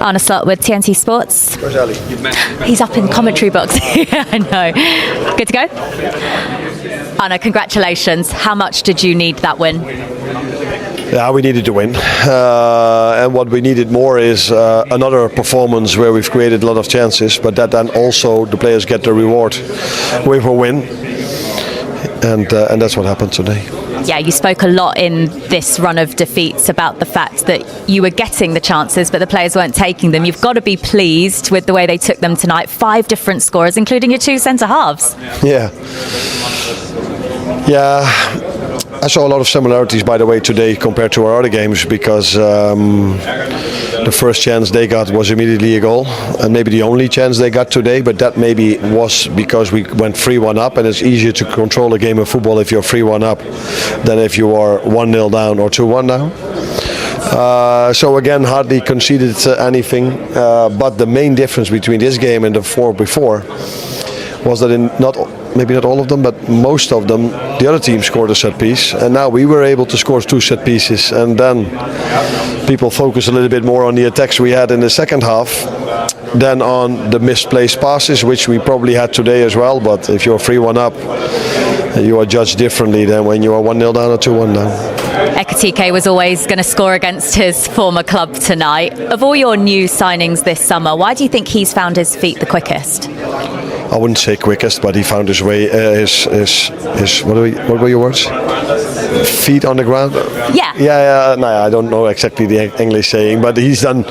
Arne Slot with TNT Sports. Where's Ali? He's up in the commentary box. Yeah, I know. Good to go? Arne, congratulations. How much did you need that win? Yeah, we needed to win. And what we needed more is another performance where we've created a lot of chances, but that then also the players get the reward with a win. And that's what happened today. Yeah, you spoke a lot in this run of defeats about the fact that you were getting the chances, but the players weren't taking them. You've got to be pleased with the way they took them tonight. 5 different scorers, including your 2 centre-halves. Yeah. I saw a lot of similarities, by the way, today compared to our other games, because the first chance they got was immediately a goal, and maybe the only chance they got today, but that maybe was because we went 3-1 up, and it's easier to control a game of football if you're 3-1 up than if you are 1-0 down or 2-1 down. So again, hardly conceded anything, but the main difference between this game and the 4 before was that maybe not all of them, but most of them, the other team scored a set piece, and now we were able to score 2 set pieces, and then people focus a little bit more on the attacks we had in the second half than on the misplaced passes, which we probably had today as well. But if you're 3-1 up, you are judged differently than when you are 1-0 down or 2-1 down. Ekitike was always going to score against his former club tonight. Of all your new signings this summer, why do you think he's found his feet the quickest? I wouldn't say quickest, but he found his way. What were your words? Feet on the ground. Yeah. No, I don't know exactly the English saying, but he's done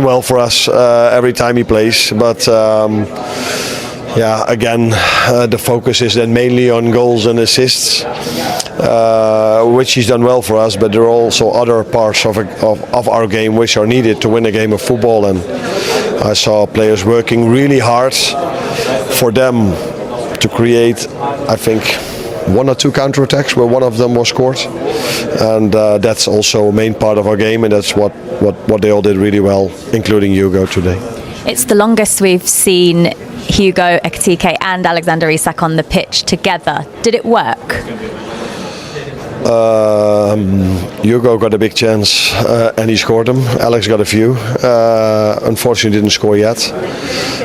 well for us every time he plays. But again, the focus is then mainly on goals and assists, which he's done well for us. But there are also other parts of our game which are needed to win a game of football, and I saw players working really hard for them to create, I think, 1 or 2 counterattacks where one of them was scored, and that's also a main part of our game, and that's what they all did really well, including Hugo today. It's the longest we've seen Hugo, Ekitike and Alexander Isak on the pitch together. Did it work? Hugo got a big chance and he scored them. Alex got a few. Unfortunately didn't score yet,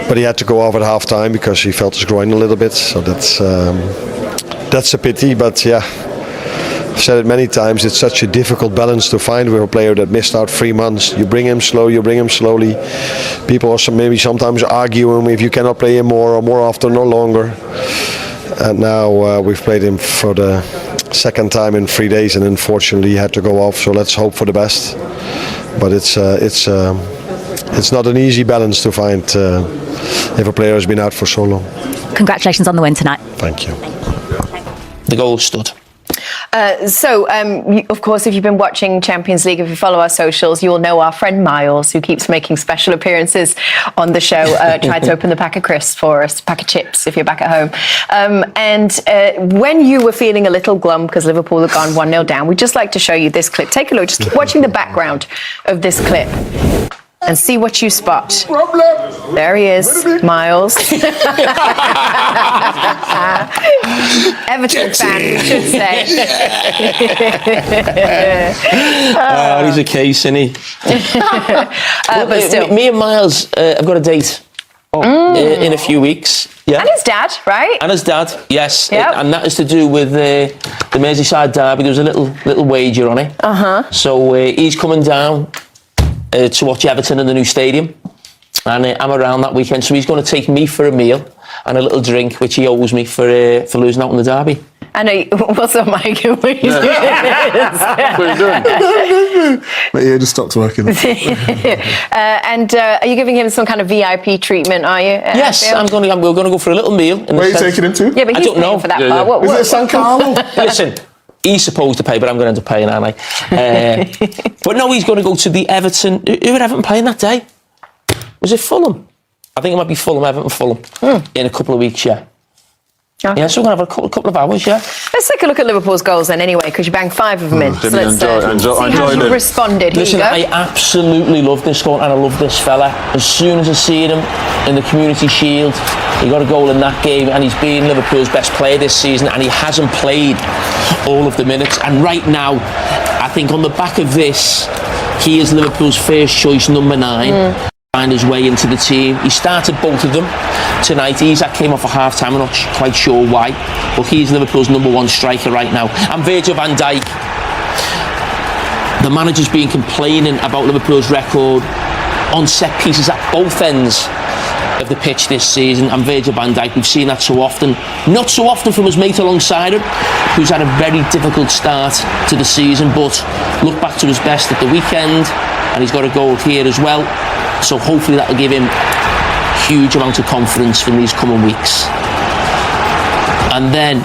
but he had to go off at half time because he felt his groin a little bit, so that's a pity. But yeah, I've said it many times, it's such a difficult balance to find with a player that missed out 3 months. You bring him slow, you bring him slowly. People also maybe sometimes argue him if you cannot play him more or more often or longer. And now we've played him for the second time in 3 days, and unfortunately he had to go off. So let's hope for the best. But it's not an easy balance to find if a player has been out for so long. Congratulations on the win tonight. Thank you. The goal stood. Of course, if you've been watching Champions League, if you follow our socials, you'll know our friend Miles, who keeps making special appearances on the show, tried to open the pack of crisps for us, pack of chips if you're back at home. When you were feeling a little glum because Liverpool had gone 1-0 down, we'd just like to show you this clip. Take a look. Just keep watching the background of this clip and see what you spot. There he is, Miles. Everton fan, we should say. He's a case, isn't he? But still. Me and Miles have got a date in a few weeks. Yeah. And his dad, right? And his dad, yes. Yep. And that is to do with the Merseyside derby. There was a little wager on it. So he's coming down to watch Everton in the new stadium, and I'm around that weekend, so he's going to take me for a meal and a little drink, which he owes me for losing out on the derby. I know. What's up, Mike? What are you doing? But yeah, just stopped working. And are you giving him some kind of VIP treatment? Are you? Yes, we're going to go for a little meal. Where are you taking him to? Yeah, but he's paying for that part. What, is it San Carlo? Listen, he's supposed to pay, but I'm going to end up paying, aren't I? But no, he's going to go to the Everton. Who were Everton playing that day? Was it Fulham? I think it might be Everton in a couple of weeks, yeah. Okay. Yeah, so we're going to have a couple of hours, yeah. Let's take a look at Liverpool's goals then, anyway, because you banged 5 of them in. So let's see how you responded. Here Listen, you go. I absolutely love this goal, and I love this fella. As soon as I see him in the Community Shield, he got a goal in that game, and he's been Liverpool's best player this season, and he hasn't played all of the minutes. And right now, I think on the back of this, He is Liverpool's first choice number 9. Find his way into the team. He started both of them tonight. Isak came off at half-time. I'm not quite sure why, but he's Liverpool's number 1 striker right now. And Virgil van Dijk. The manager's been complaining about Liverpool's record on set pieces at both ends of the pitch this season, and Virgil van Dijk, we've seen that so often. Not so often from his mate alongside him, who's had a very difficult start to the season, but look back to his best at the weekend, and he's got a goal here as well. So hopefully that'll give him huge amount of confidence for these coming weeks. And then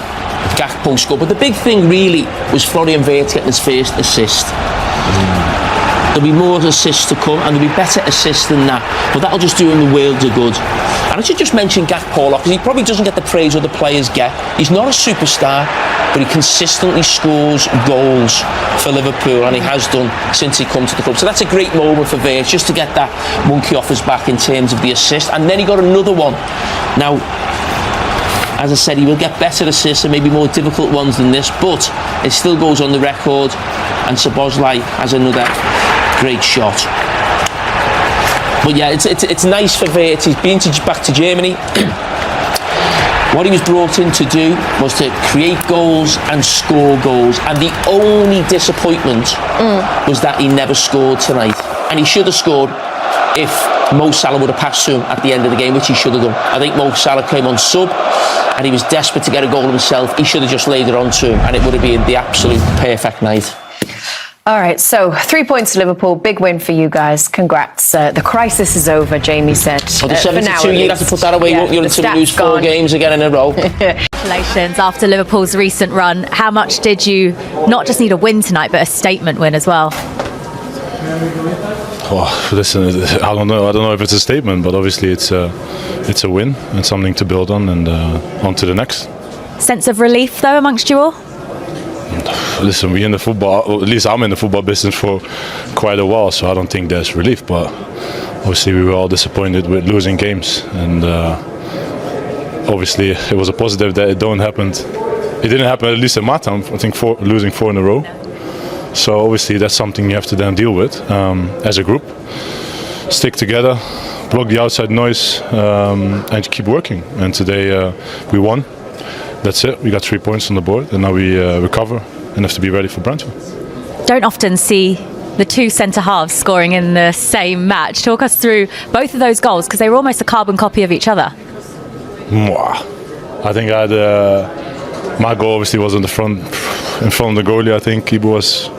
Gakpo scored. But the big thing really was Florian Wirtz getting his first assist. There'll be more assists to come, and there'll be better assists than that, but that'll just do him the world of good. And I should just mention Gakpo, because he probably doesn't get the praise other players get. He's not a superstar, but he consistently scores goals for Liverpool, and he has done since he come to the club. So that's a great moment for Wirtz, just to get that monkey off his back in terms of the assist. And then he got another one. Now, as I said, he will get better assists and maybe more difficult ones than this, but it still goes on the record. And Szoboszlai has another great shot. But yeah, it's nice for Wirtz. He's been back to Germany. What he was brought in to do was to create goals and score goals. And the only disappointment was that he never scored tonight. And he should have scored if Mo Salah would have passed to him at the end of the game, which he should have done. I think Mo Salah came on sub, and he was desperate to get a goal himself. He should have just laid it on to him, and it would have been the absolute perfect night. All right, so 3 points to Liverpool, big win for you guys. Congrats. The crisis is over, Jamie said. Well, the 72, you'd have to put that away, won't you, until we lose 4 games again in a row. Congratulations after Liverpool's recent run. How much did you not just need a win tonight, but a statement win as well? Oh, listen, I don't know if it's a statement, but obviously it's a win and something to build on, and on to the next. Sense of relief, though, amongst you all? Listen, we in the football, or at least I'm in the football business for quite a while, so I don't think there's relief, but obviously we were all disappointed with losing games, and obviously it was a positive that it didn't happen, at least in my time, I think losing 4 in a row. So obviously that's something you have to then deal with as a group. Stick together, block the outside noise, and keep working. And today we won. That's it. We got 3 points on the board, and now we recover and have to be ready for Brentford. Don't often see the 2 centre-halves scoring in the same match. Talk us through both of those goals, because they were almost a carbon copy of each other. I think I had my goal obviously was in front of the goalie. I think he was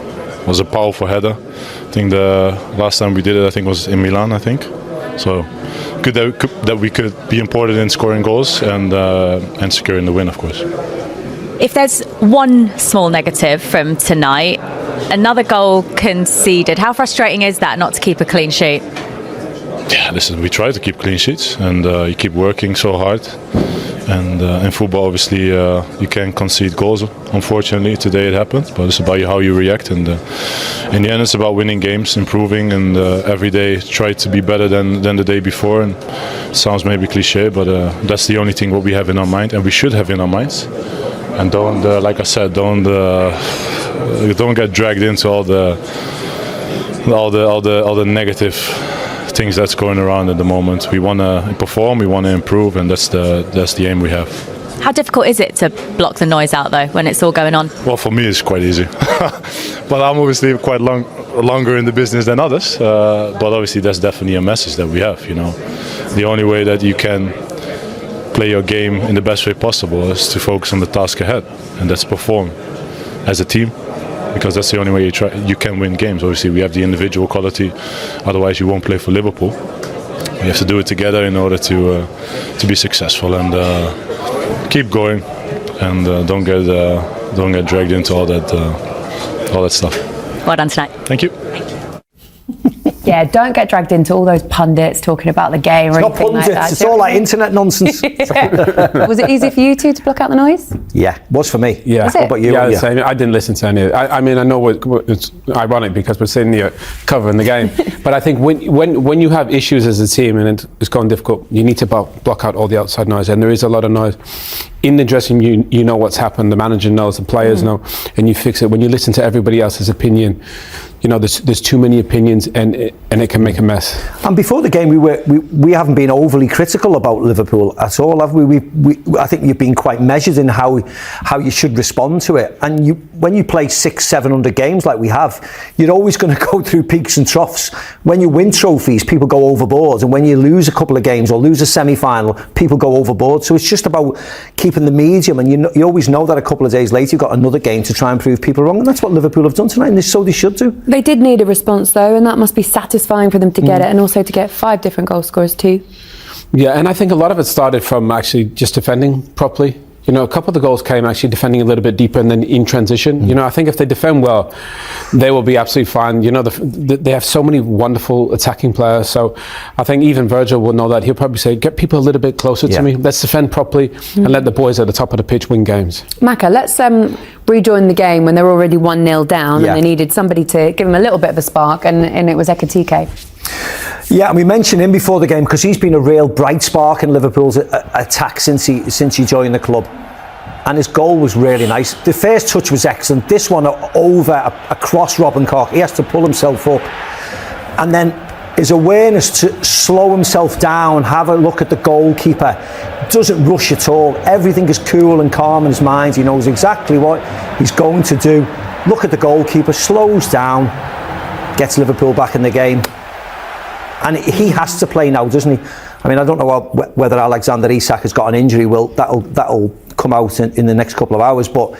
a powerful header. I think the last time we did it, I think, was in Milan, I think. So good that we could be important in scoring goals and securing the win, of course. If there's one small negative from tonight, another goal conceded. How frustrating is that not to keep a clean sheet? Yeah, listen, we try to keep clean sheets, and you keep working so hard. And in football, obviously, you can concede goals. Unfortunately, today it happened, but it's about how you react. And in the end, it's about winning games, improving, and every day try to be better than the day before. And it sounds maybe cliche, but that's the only thing what we have in our mind, and we should have in our minds. And don't, like I said, don't get dragged into all the negative things that's going around at the moment. We want to perform, we want to improve, and that's the aim we have. How difficult is it to block the noise out, though, when it's all going on? Well, for me it's quite easy. But I'm obviously quite longer in the business than others, but obviously that's definitely a message that we have, you know. The only way that you can play your game in the best way possible is to focus on the task ahead, and that's perform as a team. Because that's the only way you can win games. Obviously, we have the individual quality. Otherwise, you won't play for Liverpool. We have to do it together in order to be successful, and keep going, and don't get dragged into all that stuff. Well done tonight. Thank you. Yeah, don't get dragged into all those pundits talking about the game or anything like that. It's all like internet nonsense. Was it easy for you two to block out the noise? Yeah, was for me. Yeah. Was it? What about you? Yeah, the same. I didn't listen to any of it. I mean, I know it's ironic because we're sitting here covering the game, but I think when you have issues as a team and it's gone difficult, you need to block out all the outside noise, and there is a lot of noise. In the dressing room, you know what's happened, the manager knows, the players know, and you fix it. When you listen to everybody else's opinion, there's too many opinions and it can make a mess. And before the game, we haven't been overly critical about Liverpool at all, have we? I think you've been quite measured in how you should respond to it. And when you play 600-700 games like we have, you're always going to go through peaks and troughs. When you win trophies, people go overboard, and when you lose a couple of games or lose a semi-final, people go overboard. So it's just about keeping the medium, and you always know that a couple of days later you've got another game to try and prove people wrong, and that's what Liverpool have done tonight, and so they should do. They did need a response though, and that must be satisfying for them to get it, and also to get 5 different goal scorers too. Yeah, and I think a lot of it started from actually just defending properly. A couple of the goals came actually defending a little bit deeper and then in transition. I think if they defend well, they will be absolutely fine. They have so many wonderful attacking players. So I think even Virgil will know that. He'll probably say, get people a little bit closer to me. Let's defend properly and let the boys at the top of the pitch win games. Maka, let's rejoin the game when they're already 1-0 down and they needed somebody to give them a little bit of a spark, and it was Ekitike. Yeah, and we mentioned him before the game because he's been a real bright spark in Liverpool's attack since he joined the club. And his goal was really nice. The first touch was excellent. This one across Robin Koch. He has to pull himself up. And then his awareness to slow himself down, have a look at the goalkeeper. Doesn't rush at all. Everything is cool and calm in his mind. He knows exactly what he's going to do. Look at the goalkeeper, slows down, gets Liverpool back in the game. And he has to play now, doesn't he? I mean, I don't know whether Alexander Isak has got an injury. Well, that'll come out in the next couple of hours. But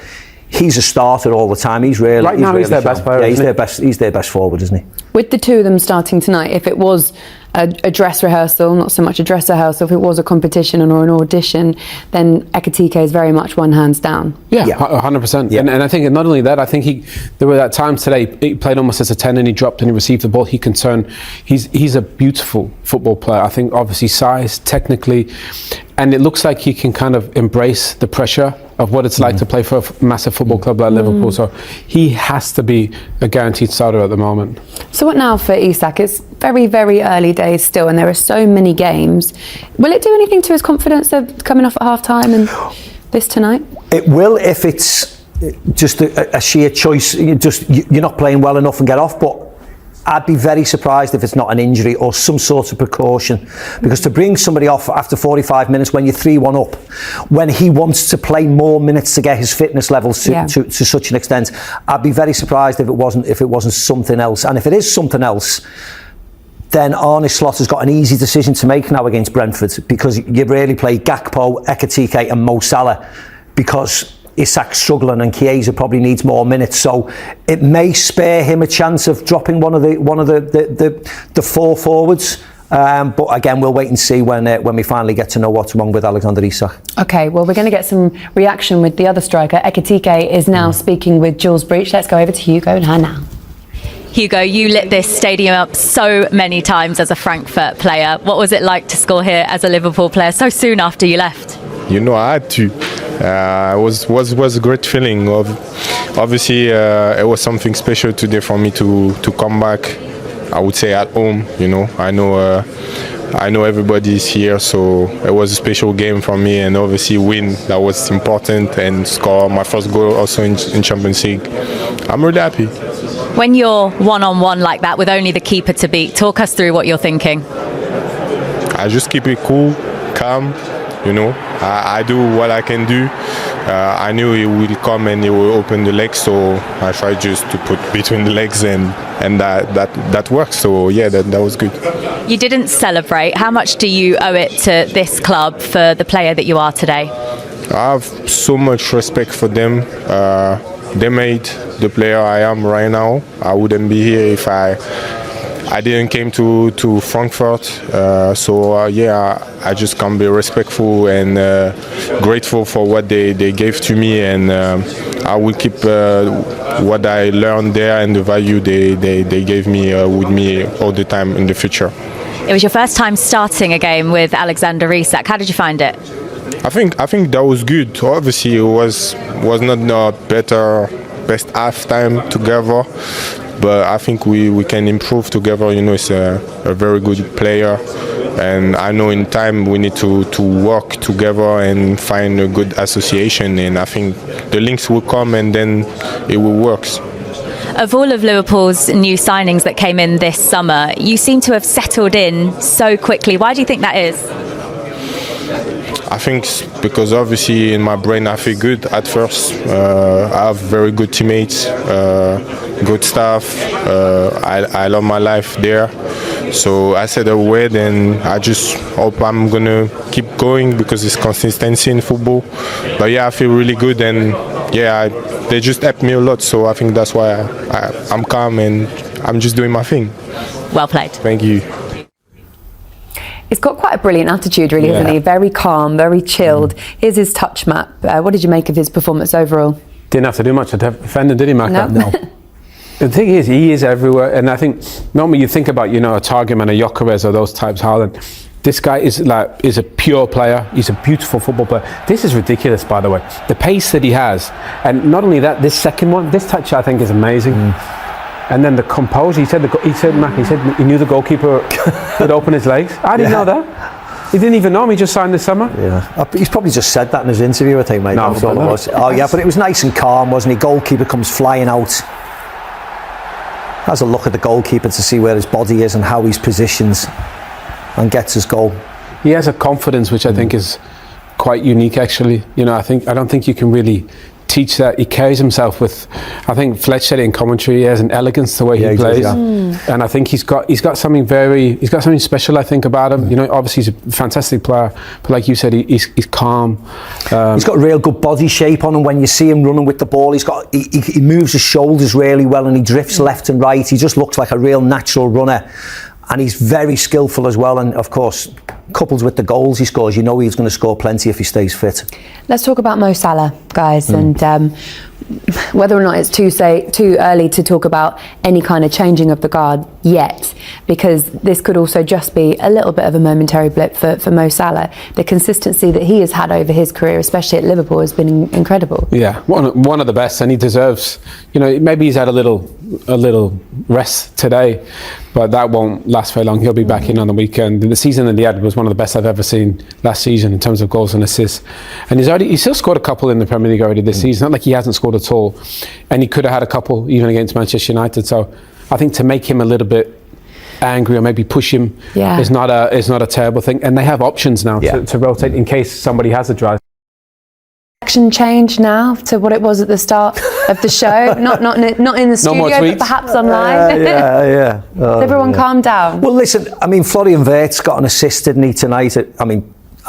he's a starter all the time. He's their best player. Yeah, he's their best forward, isn't he? With the two of them starting tonight, if it was a dress rehearsal, not so much a dress rehearsal, if it was a competition or an audition, then Ekitike is very much one hands down. Yeah, 100%. Yeah. And I think not only that, I think there were at times today he played almost as a 10 and he dropped and he received the ball. He's a beautiful football player. I think obviously size, technically, and it looks like he can kind of embrace the pressure of what it's like to play for a massive football club like Liverpool. So he has to be a guaranteed starter at the moment. So what now for Isak? It's very, very early days still, and there are so many games. Will it do anything to his confidence of coming off at half-time and this tonight? It will if it's just a sheer choice. You're not playing well enough and get off, but I'd be very surprised if it's not an injury or some sort of precaution, because to bring somebody off after 45 minutes when you're 3-1 up, when he wants to play more minutes to get his fitness levels to such an extent, I'd be very surprised if it wasn't something else. And if it is something else, then Arne Slot has got an easy decision to make now against Brentford, because you really play Gakpo, Ekitike and Mo Salah, because Isak's struggling and Chiesa probably needs more minutes, so it may spare him a chance of dropping one of the 4 forwards. But again, we'll wait and see when we finally get to know what's wrong with Alexander Isak. Okay, well, we're going to get some reaction with the other striker. Ekitike is now speaking with Jules Breach. Let's go over to Hugo now. Hugo, you lit this stadium up so many times as a Frankfurt player. What was it like to score here as a Liverpool player so soon after you left? I had to. It was a great feeling. Obviously, it was something special today for me to come back. I would say at home. I know everybody is here, so it was a special game for me. And obviously, win, that was important, and score my first goal also in Champions League. I'm really happy. When you're one-on-one like that with only the keeper to beat, talk us through what you're thinking. I just keep it cool, calm. I do what I can do. I knew he will come and he will open the legs, so I tried just to put between the legs, and that worked. So yeah, that was good. You didn't celebrate. How much do you owe it to this club for the player that you are today? I have so much respect for them. They made the player I am right now. I wouldn't be here if I didn't came to Frankfurt. I just can be respectful and grateful for what they gave to me, and I will keep what I learned there and the value they gave me with me all the time in the future. It was your first time starting a game with Alexander Isak. How did you find it? I think that was good. Obviously, it was not the best half time together, but I think we can improve together. It's a very good player, and I know in time we need to work together and find a good association, and I think the links will come and then it will work. Of all of Liverpool's new signings that came in this summer, you seem to have settled in so quickly. Why do you think that is? I think because obviously in my brain I feel good at first. I have very good teammates, good staff. I love my life there. So I said a word and I just hope I'm going to keep going because it's consistency in football. But yeah, I feel really good and yeah, they just helped me a lot. So I think that's why I'm calm and I'm just doing my thing. Well played. Thank you. He's got quite a brilliant attitude, really, hasn't he? Very calm, very chilled. Here's his touch map. What did you make of his performance overall? Didn't have to do much to defend, did he, Mac? No. The thing is, he is everywhere, and I think normally you think about, a Targum and a Gyökeres or those types, Haaland. This guy is a pure player. He's a beautiful football player. This is ridiculous, by the way. The pace that he has, and not only that, this second one, this touch I think is amazing. And then the composure. He said, Mac, he knew the goalkeeper would open his legs. I didn't know that. He didn't even know him. He just signed this summer. Yeah, he's probably just said that in his interview, I think, mate. No, That's all it was. Oh yeah, but it was nice and calm, wasn't he? Goalkeeper comes flying out. Has a look at the goalkeeper to see where his body is and how he's positioned, and gets his goal. He has a confidence which I think is quite unique, actually. I don't think you can really teach that. He carries himself with, I think Fletch said it in commentary, he has an elegance the way he plays, and I think he's got something special, I think, about him. Obviously he's a fantastic player, but like you said, he's calm. He's got a real good body shape on him. When you see him running with the ball, he moves his shoulders really well, and he drifts left and right. He just looks like a real natural runner, and he's very skillful as well. And of course, coupled with the goals he scores, he's going to score plenty if he stays fit. Let's talk about Mo Salah, guys, and whether or not it's too early to talk about any kind of changing of the guard yet, because this could also just be a little bit of a momentary blip for Mo Salah. The consistency that he has had over his career, especially at Liverpool, has been incredible. Yeah, one of the best, and he deserves. Maybe he's had a little rest today, but that won't last very long. He'll be back in on the weekend. The season that he had was one of the best I've ever seen last season in terms of goals and assists, and he's still scored a couple in the Premier League already this season. Not like he hasn't scored at all, and he could have had a couple even against Manchester United. So I think to make him a little bit angry or maybe push him is not a terrible thing. And they have options now to rotate in case somebody has a dry. Change now to what it was at the start of the show, not in the studio, but perhaps online. Oh, everyone calm down. Well, listen, Florian Wirtz got an assist, didn't he, tonight?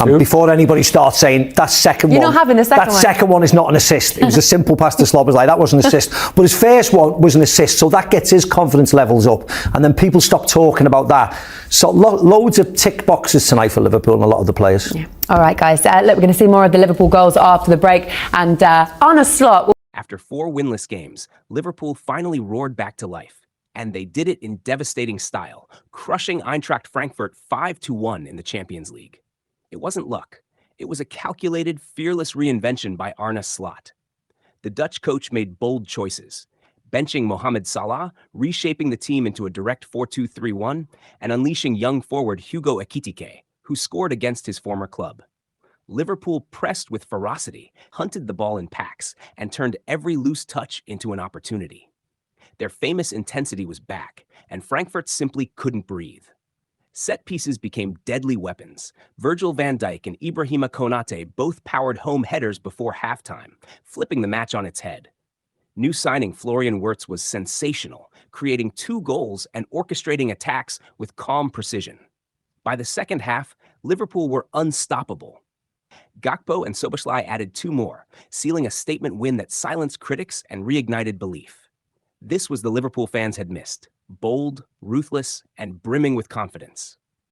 Before anybody starts saying that second You're one, not having the second one. That second one is not an assist. It was a simple pass to Szoboszlai. That was an assist. But his first one was an assist, so that gets his confidence levels up. And then people stop talking about that. So loads of tick boxes tonight for Liverpool and a lot of the players. Yeah. All right, guys. Look, we're going to see more of the Liverpool goals after the break. And on a slot. After 4 winless games, Liverpool finally roared back to life. And they did it in devastating style, crushing Eintracht Frankfurt 5-1 in the Champions League. It wasn't luck. It was a calculated, fearless reinvention by Arne Slot. The Dutch coach made bold choices, benching Mohamed Salah, reshaping the team into a direct 4-2-3-1, and unleashing young forward Hugo Ekitike, who scored against his former club. Liverpool pressed with ferocity, hunted the ball in packs, and turned every loose touch into an opportunity. Their famous intensity was back, and Frankfurt simply couldn't breathe. Set pieces became deadly weapons. Virgil van Dijk and Ibrahima Konate both powered home headers before halftime, flipping the match on its head. New signing Florian Wirtz was sensational, creating 2 goals and orchestrating attacks with calm precision. By the second half, Liverpool were unstoppable. Gakpo and Szoboszlai added 2 more, sealing a statement win that silenced critics and reignited belief. This was the Liverpool fans had missed. Bold, ruthless, and brimming with confidence.